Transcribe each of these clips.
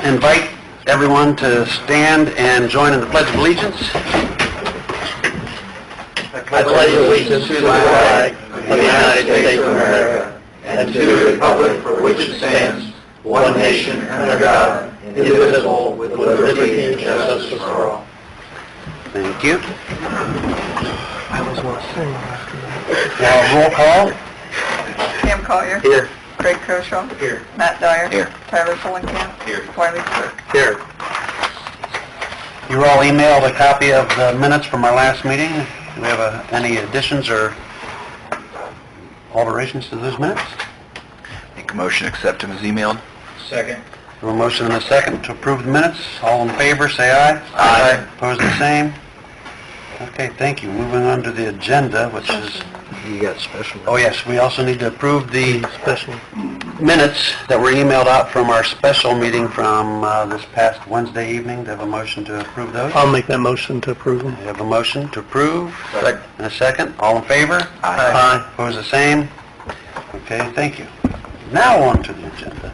invite everyone to stand and join in the Pledge of Allegiance. I pledge allegiance to the flag of the United States of America and to the republic for which it stands, one nation under God, indivisible, with liberty and justice for all. Thank you. I always want to sing after that. Roll call. Cam Collier. Here. Craig Koshaw. Here. Matt Dyer. Here. Tyler Fulenkamp. Here. Wiley Sirk. Here. You were all emailed a copy of the minutes from our last meeting. Do we have any additions or alterations to those minutes? Make a motion to accept them as emailed. Second. We have a motion and a second to approve the minutes. All in favor, say aye. Aye. Opposed, the same. Okay, thank you. Moving on to the agenda, which is... You got special. Oh, yes, we also need to approve the Special. minutes that were emailed out from our special meeting from this past Wednesday evening. Do you have a motion to approve those? I'll make that motion to approve them. We have a motion to approve. Second. And a second. All in favor? Aye. Opposed, the same. Okay, thank you. Now on to the agenda.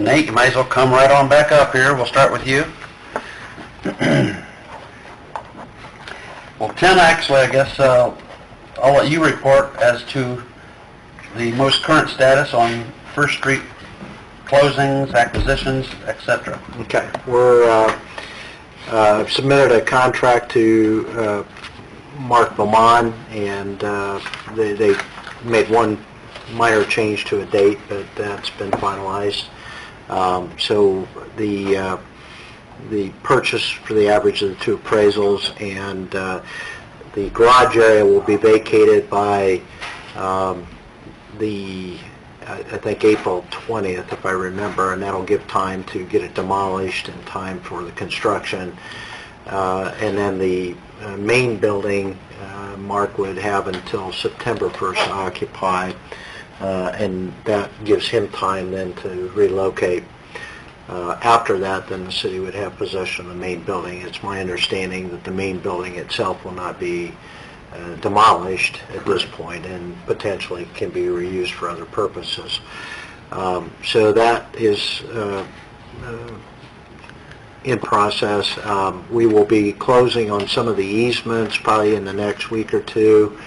Nate, you might as well come right on back up here. We'll start with you. Well, Tim, actually, I guess I'll let you report as to the most current status on First Street closings, acquisitions, etc. Okay, we're submitted a contract to Mark Beaumont, and they made one minor change to a date, but that's been finalized. So the purchase for the average of the two appraisals, and the garage area will be vacated by I think April 20th, if I remember, and that'll give time to get it demolished in time for the construction. And then the main building, Mark would have until September 1st to occupy, and that gives him time then to relocate. After that, then the city would have possession of the main building. It's my understanding that the main building itself will not be demolished at this point, and potentially can be reused for other purposes. So that is in process. We will be closing on some of the easements probably in the next week or two.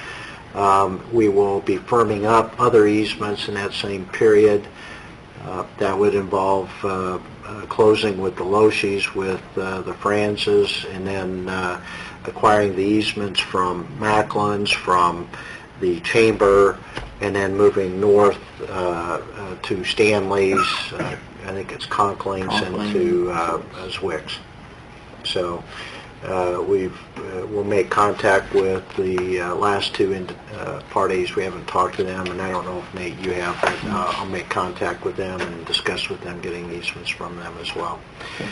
We will be firming up other easements in that same period. That would involve closing with the Loshis, with the Franzes, and then acquiring the easements from Macklin's, from the Chamber, and then moving north to Stanley's, I think it's Conkling's, and to Zwick's. So we'll make contact with the last two parties. We haven't talked to them, and I don't know if, Nate, you have, but I'll make contact with them and discuss with them getting easements from them as well. Okay.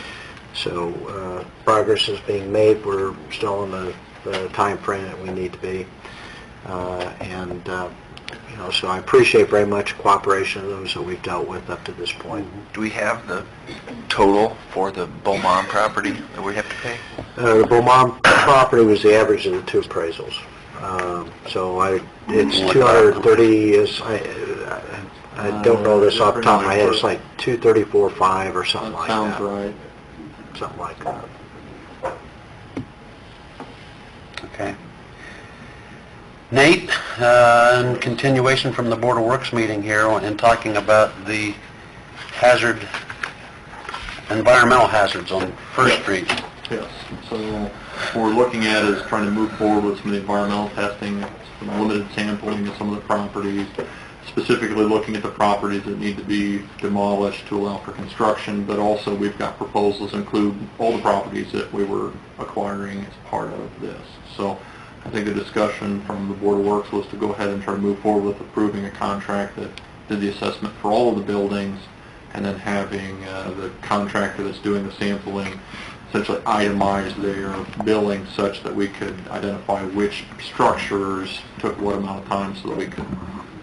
So progress is being made. We're still in the time frame that we need to be, and so I appreciate very much the cooperation of those that we've dealt with up to this point. Do we have the total for the Beaumont property that we have to pay? The Beaumont property was the average of the two appraisals. So it's 230. I don't know this off the top of my head. It's like 234.5 or something like that. Sounds right. Something like that. Okay. Nate, in continuation from the Board of Works meeting here and talking about the environmental hazards on First Street. Yes, so what we're looking at is trying to move forward with some of the environmental testing, some limited sampling of some of the properties, specifically looking at the properties that need to be demolished to allow for construction, but also we've got proposals that include all the properties that we were acquiring as part of this. So I think the discussion from the Board of Works was to go ahead and try to move forward with approving a contract that did the assessment for all of the buildings, and then having the contractor that's doing the sampling essentially itemize their billing such that we could identify which structures took what amount of time, so that we could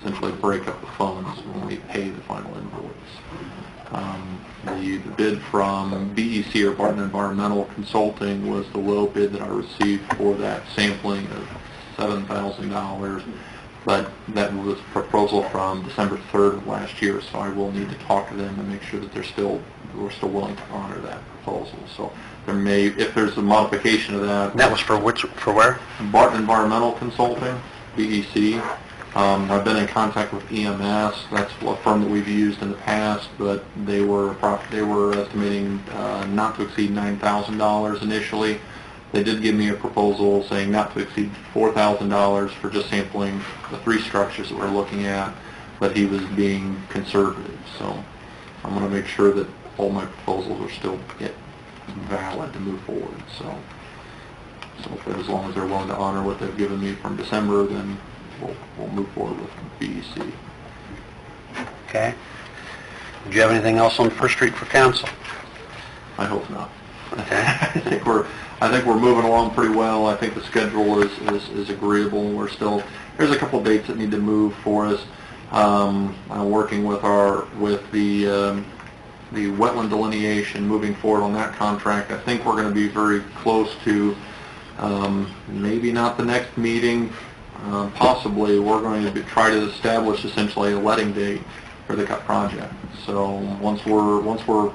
essentially break up the funds when we pay the final invoice. The bid from BEC, or Barton Environmental Consulting, was the low bid that I received for that sampling of $7,000, but that was a proposal from December 3rd of last year, so I will need to talk to them and make sure that they're still we're still willing to honor that proposal. So there may, if there's a modification of that. That was for which, for where? Barton Environmental Consulting, BEC. I've been in contact with EMS. That's a firm that we've used in the past, but they were estimating not to exceed $9,000 initially. They did give me a proposal saying not to exceed $4,000 for just sampling the 3 structures that we're looking at, but he was being conservative. So I'm going to make sure that all my proposals are still valid to move forward. So as long as they're willing to honor what they've given me from December, then we'll move forward with BEC. Okay. Do you have anything else on First Street for council? I hope not. Okay. I think we're moving along pretty well. I think the schedule is agreeable. There's a couple dates that need to move for us. I'm working with the wetland delineation, moving forward on that contract. I think we're going to be very close to, maybe not the next meeting, possibly we're going to try to establish essentially a letting date for the project. So once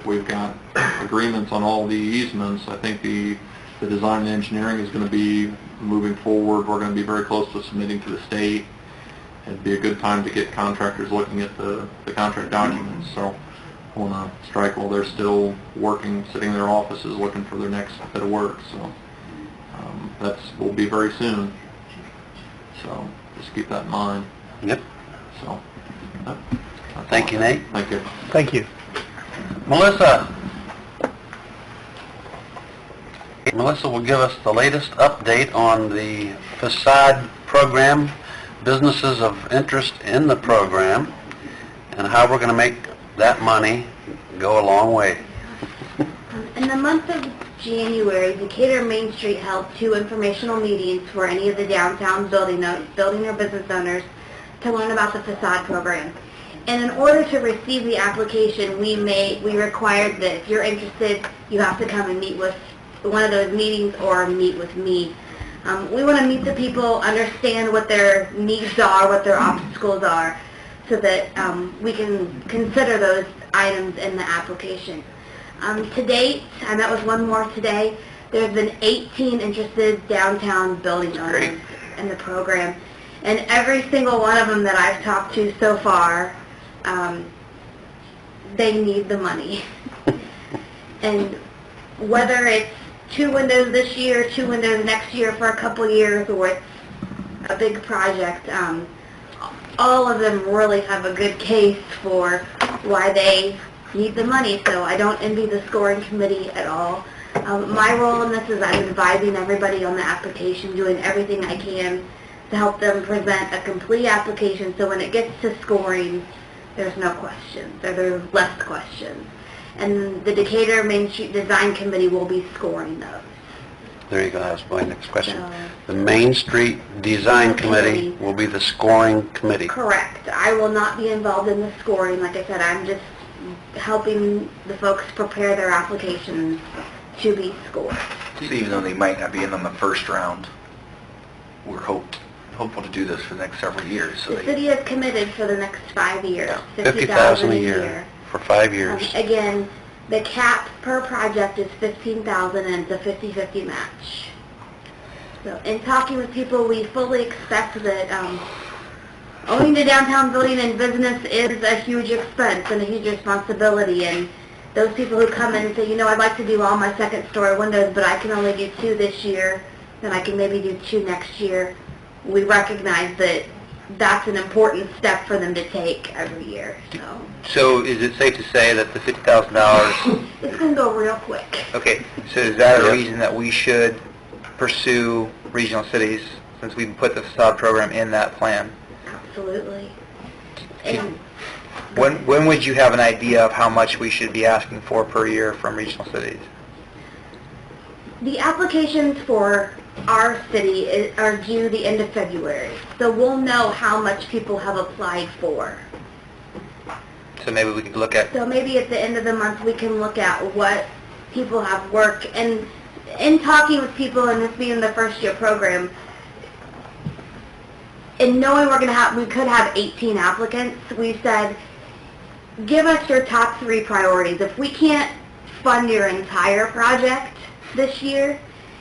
we've got agreements on all the easements, I think the design and engineering is going to be moving forward. We're going to be very close to submitting to the state. It'd be a good time to get contractors looking at the contract documents. So I want to strike while they're still working, sitting in their offices looking for their next bit of work. So will be very soon. So just keep that in mind. Yep. So. Thank you, Nate. Thank you. Thank you. Melissa will give us the latest update on the facade program, businesses of interest in the program, and how we're going to make that money go a long way. In the month of January, Decatur Main Street held 2 informational meetings for any of the downtown building or business owners to learn about the facade program. And in order to receive the application, we required that if you're interested, you have to come and meet with one of those meetings or meet with me. We want to meet the people, understand what their needs are, what their obstacles are, so that we can consider those items in the application. To date, I met with one more today. There's been 18 interested downtown building owners in the program. And every single one of them that I've talked to so far, they need the money. And whether it's 2 windows this year, 2 windows next year for a couple years, or it's a big project, all of them really have a good case for why they need the money. So I don't envy the scoring committee at all. My role in this is I'm advising everybody on the application, doing everything I can to help them present a complete application, so when it gets to scoring, there's no questions, or there's less questions. And the Decatur Main Street Design Committee will be scoring those. There you go, that was my next question. So, The Main Street Design Committee Committee. will be the scoring committee. Correct. I will not be involved in the scoring. Like I said, I'm just helping the folks prepare their applications to be scored. So even though they might not be in on the first round, we're hopeful to do this for the next several years. So The city has committed for the next 5 years, $50,000 a year for 5 years. Again, the cap per project is $15,000 and it's a 50-50 match. So in talking with people, we fully expect that owning a downtown building and business is a huge expense and a huge responsibility, and those people who come in and say, you know, I'd like to do all my second story windows, but I can only do 2 this year, then I can maybe do 2 next year. We recognize that that's an important step for them to take every year. So is it safe to say that the $50,000, It's going to go real quick. okay, so is that a Yep. reason that we should pursue regional cities, since we put the facade program in that plan? Absolutely. And When would you have an idea of how much we should be asking for per year from regional cities? the applications for our city are due the end of February, so we'll know how much people have applied for. So maybe we could look at, So maybe at the end of the month, we can look at what people have worked. And in talking with people, and this being the first year program, and knowing we could have 18 applicants, we said, give us your top 3 priorities. If we can't fund your entire project this year,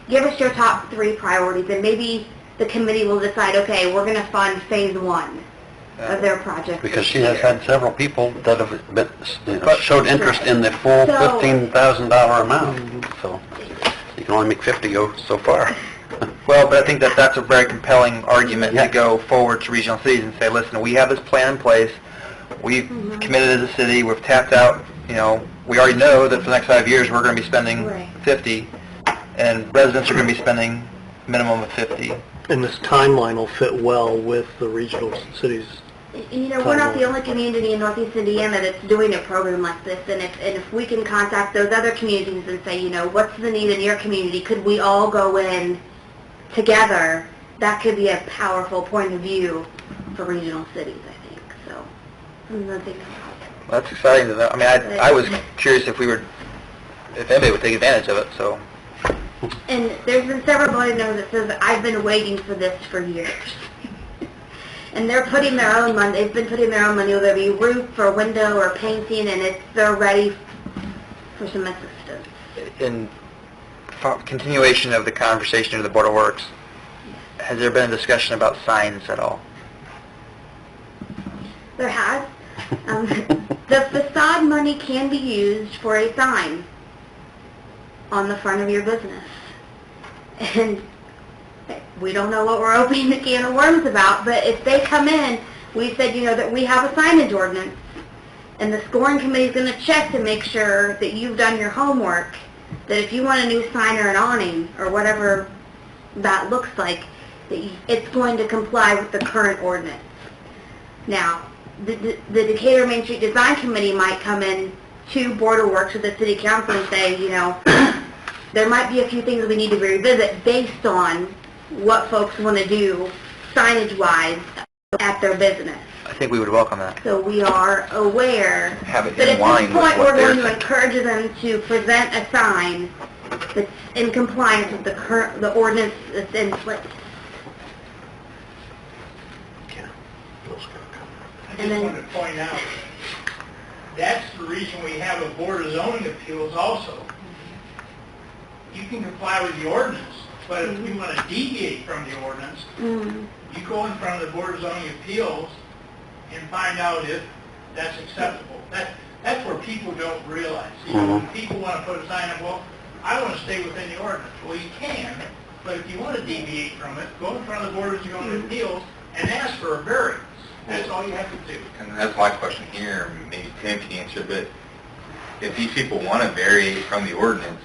give us your top 3 priorities, and maybe the committee will decide, okay, we're going to fund phase 1 of their project. Because she has had several people that have been, showed interest in the full So- $15,000 amount, so you can only make 50 go so far. Well, but I think that that's a very compelling argument Yeah. to go forward to regional cities and say, listen, we have this plan in place, we've committed as a city, we've tapped out, you know, we already know that for the next 5 years, we're going to be spending Right. 50, and residents are going to be spending minimum of 50. And this timeline will fit well with the regional cities. You know, we're not the only community in Northeast Indiana that's doing a program like this, and if we can contact those other communities and say, you know, what's the need in your community, could we all go in together, that could be a powerful point of view for regional cities, I think, so. Something to think about. Well, that's exciting to know. I mean, I was curious if anybody would take advantage of it, so. And there's been several voting notes that says, I've been waiting for this for years. And they're putting their own money, they've been putting their own money, whether it be roof or window or painting, and they're ready for some assistance. In continuation of the conversation of the Board of Works, has there been a discussion about signs at all? There has. The facade money can be used for a sign on the front of your business. And we don't know what we're opening the can of worms about, but if they come in, we said, you know, that we have a signage ordinance, and the scoring committee is going to check to make sure that you've done your homework, that if you want a new sign or an awning, or whatever that looks like, that it's going to comply with the current ordinance. Now, the Decatur Main Street Design Committee might come in to Board of Works with the City Council and say, you know, there might be a few things we need to revisit based on what folks want to do signage-wise at their business. I think we would welcome that. So we are aware Have it that in at line this with point, what we're going they're to saying. encourage them to present a sign that's in compliance with the ordinance that's in place. I And just then- wanted to point out, that's the reason we have a Board of Zoning Appeals also. You can comply with the ordinance, but if we want to deviate from the ordinance, you go in front of the Board of Zoning Appeals and find out if that's acceptable. That's where people don't realize. You know, when people want to put a sign up, well, I want to stay within the ordinance. Well, you can, but if you want to deviate from it, go in front of the Board of Zoning Appeals and ask for a variance. That's all you have to do. And that's my question here, maybe Tim can answer, but if these people want to vary from the ordinance,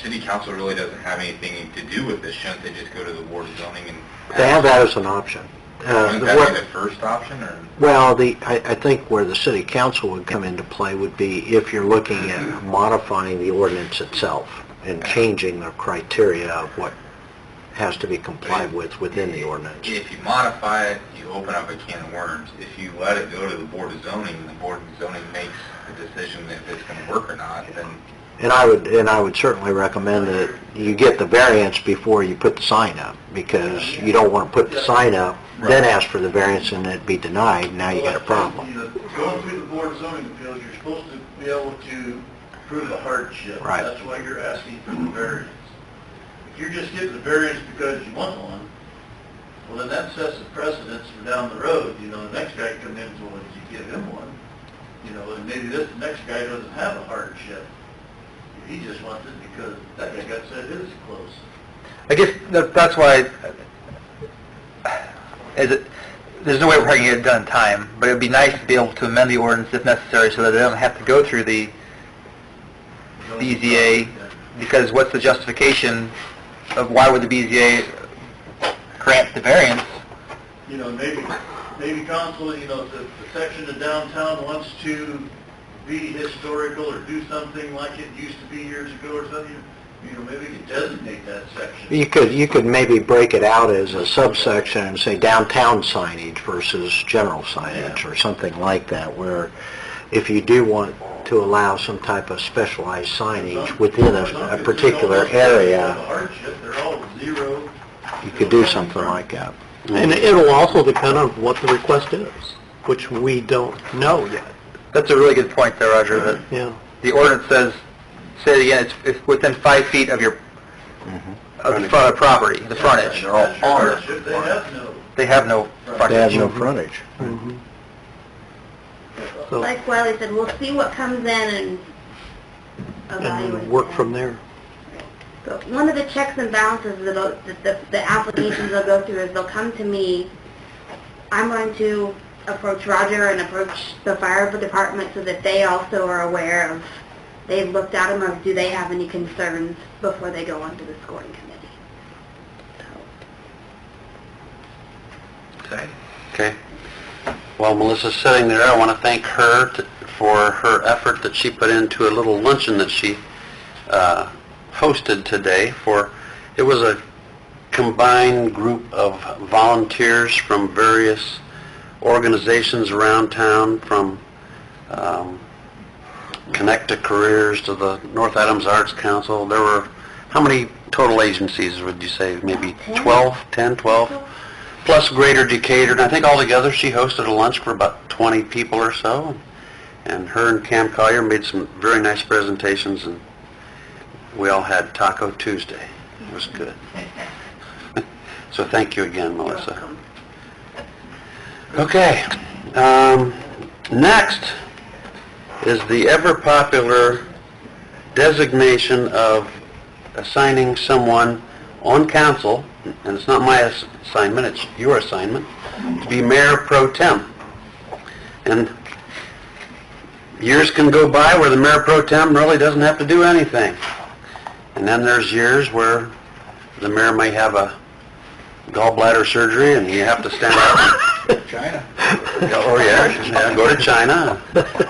city council really doesn't have anything to do with this. Shouldn't they just go to the Board of Zoning and... They have that as an option. Wouldn't that be the first option, or...? Well, I think where the city council would come into play would be if you're looking at modifying the ordinance itself and changing the criteria of what has to be complied with within the ordinance. If you modify it, you open up a can of worms. If you let it go to the Board of Zoning, and the Board of Zoning makes the decision if it's going to work or not, then... And I would certainly recommend that you get the variance before you put the sign up, because you don't want to put the sign up, then ask for the variance and it be denied, now you got a problem. Going through the Board of Zoning Appeals, you're supposed to be able to prove the hardship. Right. That's why you're asking for the variance. If you're just getting the variance because you want one, well, then that sets a precedence for down the road. You know, the next guy comes in and says, well, did you give him one? You know, and maybe this next guy doesn't have a hardship. He just wants it because that guy got said his close. I guess that's why, there's no way we're going to get it done in time, but it would be nice to be able to amend the ordinance if necessary so that they don't have to go through the BZA, because what's the justification of why would the BZA grant the variance? You know, maybe council, you know, the section of downtown wants to be historical or do something like it used to be years ago or something. You know, maybe you could designate that section. You could maybe break it out as a subsection and say downtown signage versus general signage or something like that, where if you do want to allow some type of specialized signage within a particular area, They're all zero. you could do something like that. And it'll also depend on what the request is, which we don't know yet. That's a really good point there, Roger, that Yeah. the ordinance says, say it again, it's within 5 feet of your, of the front of the property, the frontage. They're all on it. They have no frontage. They have no frontage. They have no frontage. So, Like Wiley said, we'll see what comes in and evaluate. and work that. from there. So one of the checks and balances that the applications they'll go through is they'll come to me. I'm going to approach Roger and approach the fire department so that they also are aware of, they've looked at them, or do they have any concerns before they go onto the scoring committee. Okay. Okay. While Melissa's sitting there, I want to thank her for her effort that she put into a little luncheon that she hosted today. It was a combined group of volunteers from various organizations around town, from Connect to Careers to the North Adams Arts Council. There were, how many total agencies would you say? Maybe 10, 12? Plus Greater Decatur, and I think altogether she hosted a lunch for about 20 people or so. And her and Cam Collier made some very nice presentations, and we all had Taco Tuesday. It was good. So thank you again, Melissa. Okay. Next is the ever-popular designation of assigning someone on council, and it's not my assignment, it's your assignment, to be mayor pro tem. And years can go by where the mayor pro tem really doesn't have to do anything. And then there's years where the mayor may have a gallbladder surgery and you have to stand up. China. Or yeah, go to China,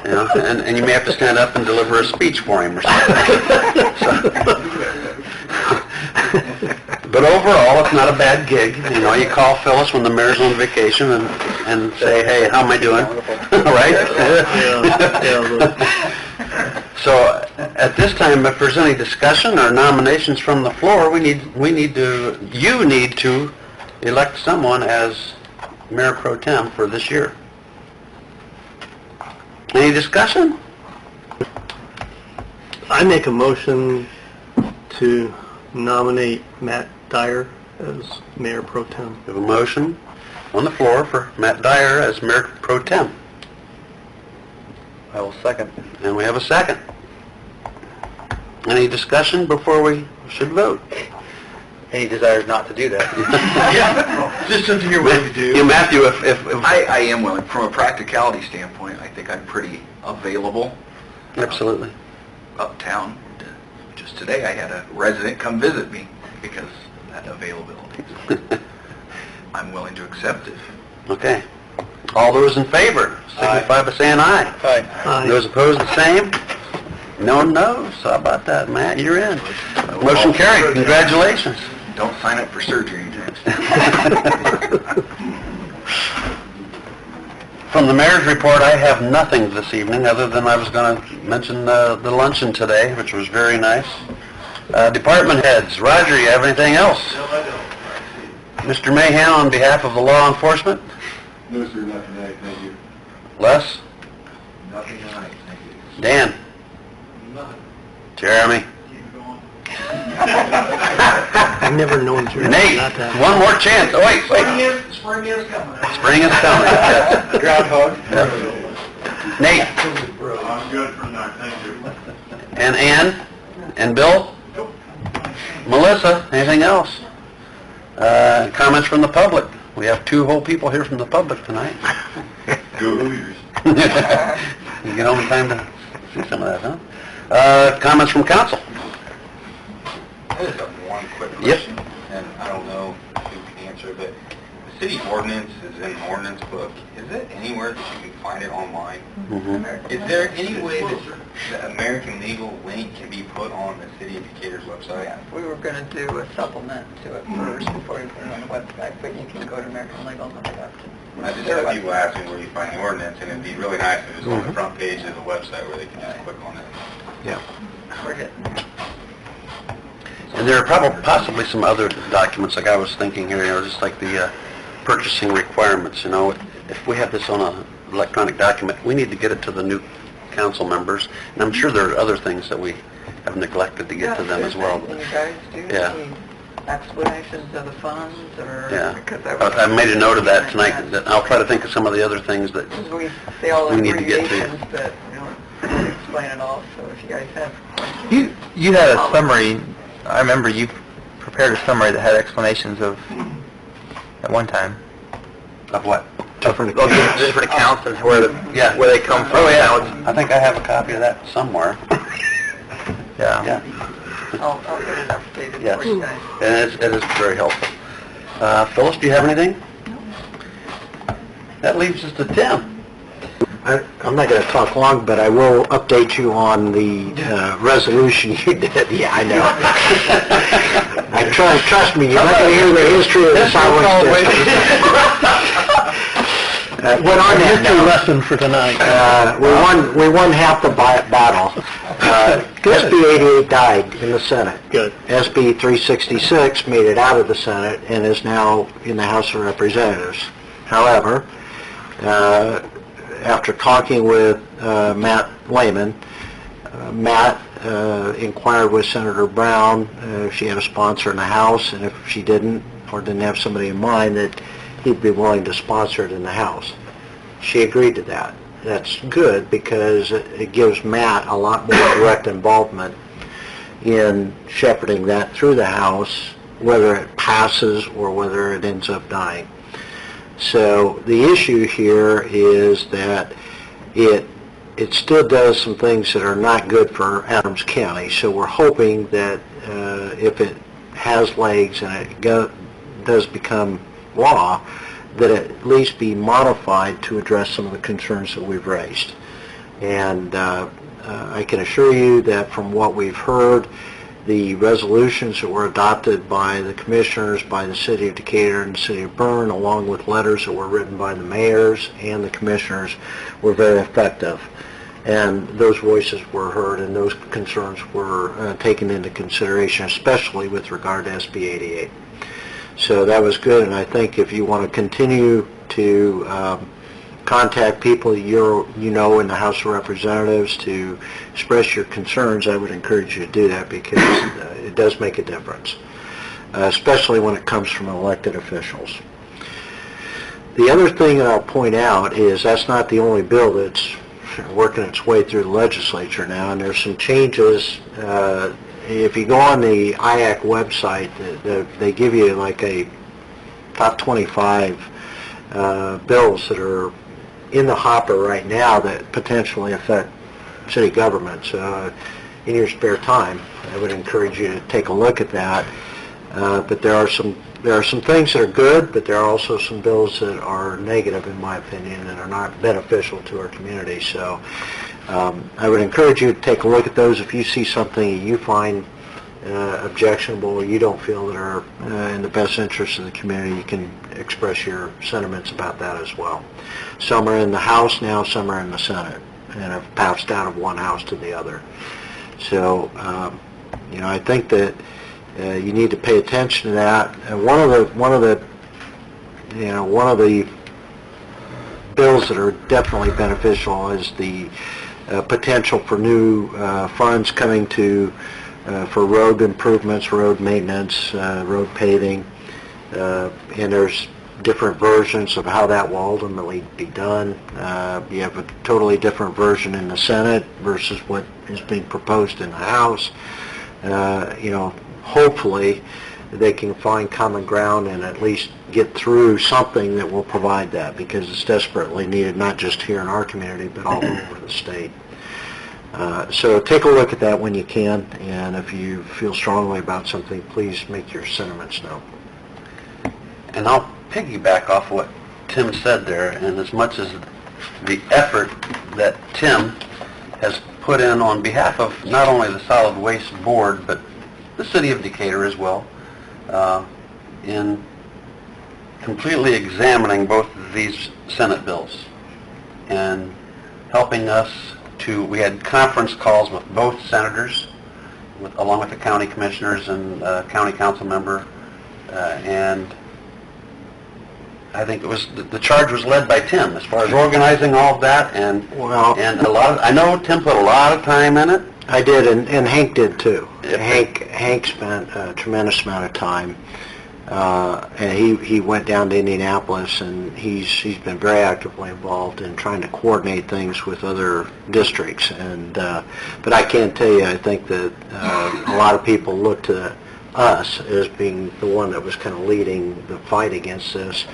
you know, and you may have to stand up and deliver a speech for him or something. But overall, it's not a bad gig. You know, you call Phyllis when the mayor's on vacation and say, hey, how am I doing? Right? So at this time, if there's any discussion or nominations from the floor, you need to elect someone as mayor pro tem for this year. Any discussion? I make a motion to nominate Matt Dyer as mayor pro tem. We have a motion on the floor for Matt Dyer as mayor pro tem. I will second. And we have a second. Any discussion before we should vote? Any desires not to do that? Yeah, just something you're willing to do. Yeah, Matthew, if I am willing. From a practicality standpoint, I think I'm pretty available absolutely. uptown. Just today, I had a resident come visit me because of that availability. I'm willing to accept it. Okay. All those in favor, signify by saying aye. Aye. Those opposed, the same. No one knows. How about that, Matt? You're in. Motion carried. Congratulations. Don't sign up for surgery. From the mayor's report, I have nothing this evening, other than I was going to mention the luncheon today, which was very nice. Department heads. Roger, you have anything else? No, I don't. Mr. Mahan, on behalf of the law enforcement? No, sir, not tonight, thank you. Les? Nothing tonight, thank you. Dan? Nothing. Jeremy? Keep going. I've never known Jeremy Nate? not to have... One more chance. Oh, wait. Spring is coming. Spring is coming. Groundhog. Nate? I'm good for tonight, thank you. And Ann? And Bill? Melissa? Anything else? Comments from the public? We have two whole people here from the public tonight. Go Hoosiers. You get home in time to see some of that, huh? Comments from council? I just have one quick Yep. question, and I don't know if you can answer, but the city ordinance is in the ordinance book. Is it anywhere that you can find it online? Mm-hmm. Is there any way that the American Legal link can be put on the City of Decatur's website? Yeah, we were going to do a supplement to it first before we put it on the website, but you can go to American Legal and look it up. I just have people ask me where you find the ordinance, and it'd be really nice if it was on the front page of the website where they can just click on it. Yeah. We're getting there. And there are probably possibly some other documents, like I was thinking here, you know, just like the purchasing requirements, you know. If we have this on electronic document, we need to get it to the new council members, and I'm sure there are other things that we have neglected to get to them as well. You guys do Yeah. need explanations of the funds, or... Yeah, because that would- I made a note of that tonight, that I'll try to think of some of the other things that, Because we say all the we need to get to. abbreviations, but we don't explain it all, so if you guys have questions... You had a summary, I remember you prepared a summary that had explanations of, at one time. of what? Different Different accounts and where Yeah. where they come from. Oh, Now yeah, I think I have a copy of that somewhere. Yeah. Yeah, I'll get it updated yes, for you guys. and it is very helpful. Phyllis, do you have anything? That leaves us to Tim. I'm not going to talk long, but I will update you on the resolution you did. Yeah, I know. Trust me, you're not going to hear the history of the solid What on that History lesson for tonight. we won half the battle. SB 88 died in the Senate. Good. SB 366 made it out of the Senate and is now in the House of Representatives. However, after talking with Matt Lehman, Matt inquired with Senator Brown if she had a sponsor in the House, and if she didn't, or didn't have somebody in mind, that he'd be willing to sponsor it in the House. She agreed to that. That's good because it gives Matt a lot more direct involvement in shepherding that through the House, whether it passes or whether it ends up dying. So the issue here is that it still does some things that are not good for Adams County. So we're hoping that if it has legs and it does become law, that it at least be modified to address some of the concerns that we've raised. And I can assure you that from what we've heard, the resolutions that were adopted by the commissioners, by the city of Decatur and the city of Bern, along with letters that were written by the mayors and the commissioners, were very effective. And those voices were heard and those concerns were taken into consideration, especially with regard to SB 88. So that was good, and I think if you want to continue to contact people you know in the House of Representatives to express your concerns, I would encourage you to do that because it does make a difference, especially when it comes from elected officials. The other thing that I'll point out is that's not the only bill that's working its way through the legislature now, and there's some changes. If you go on the IAC website, they give you like a top 25 bills that are in the hopper right now that potentially affect city government. So in your spare time, I would encourage you to take a look at that. But there are some things that are good, but there are also some bills that are negative, in my opinion, and are not beneficial to our community. So I would encourage you to take a look at those. If you see something you find objectionable or you don't feel that are in the best interest of the community, you can express your sentiments about that as well. Some are in the House now, some are in the Senate, and have passed out of one house to the other. So, I think that you need to pay attention to that. And one of the bills that are definitely beneficial is the potential for new funds coming to for road improvements, road maintenance, road paving, and there's different versions of how that will ultimately be done. You have a totally different version in the Senate versus what is being proposed in the House. Hopefully they can find common ground and at least get through something that will provide that, because it's desperately needed, not just here in our community, but all over the state. So take a look at that when you can, and if you feel strongly about something, please make your sentiments known. And I'll piggyback off what Tim said there, and as much as the effort that Tim has put in on behalf of not only the Solid Waste Board, but the City of Decatur as well, in completely examining both of these Senate bills and helping us we had conference calls with both senators, along with the county commissioners and county council member, and I think it was, the charge was led by Tim, as far as organizing all of that, and Well, a lot of, I know Tim put a lot of time in it. I did, and Hank did too. Yep. Hank spent a tremendous amount of time, and he went down to Indianapolis, and he's been very actively involved in trying to coordinate things with other districts. And but I can tell you, I think that a lot of people look to us as being the one that was kind of leading the fight against this,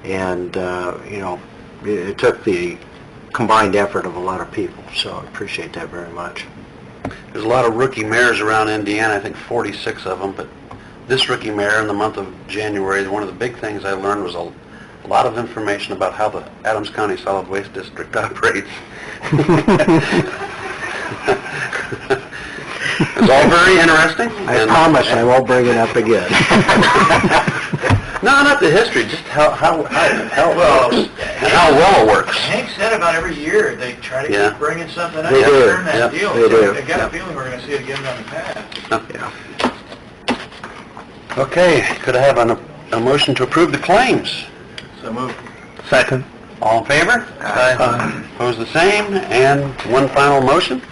and it took the combined effort of a lot of people. So I appreciate that very much. There's a lot of rookie mayors around Indiana, I think 46 of them, but this rookie mayor in the month of January, one of the big things I learned was a lot of information about how the Adams County Solid Waste District operates. It's all very interesting. I promise I won't bring it up again. No, not the history, just how it works, and how well it works. Hank said about every year, they try to Yeah. keep bringing something up They to do. turn that Yep, deal. they So do. I got a Yep. feeling we're going to see it again down the path. Yeah. Okay, could I have a motion to approve the claims? So move. Second. All in favor? Aye. Opposed, the same, and one final motion?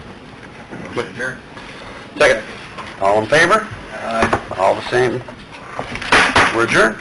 Second. All in favor? All the same. We're adjourned.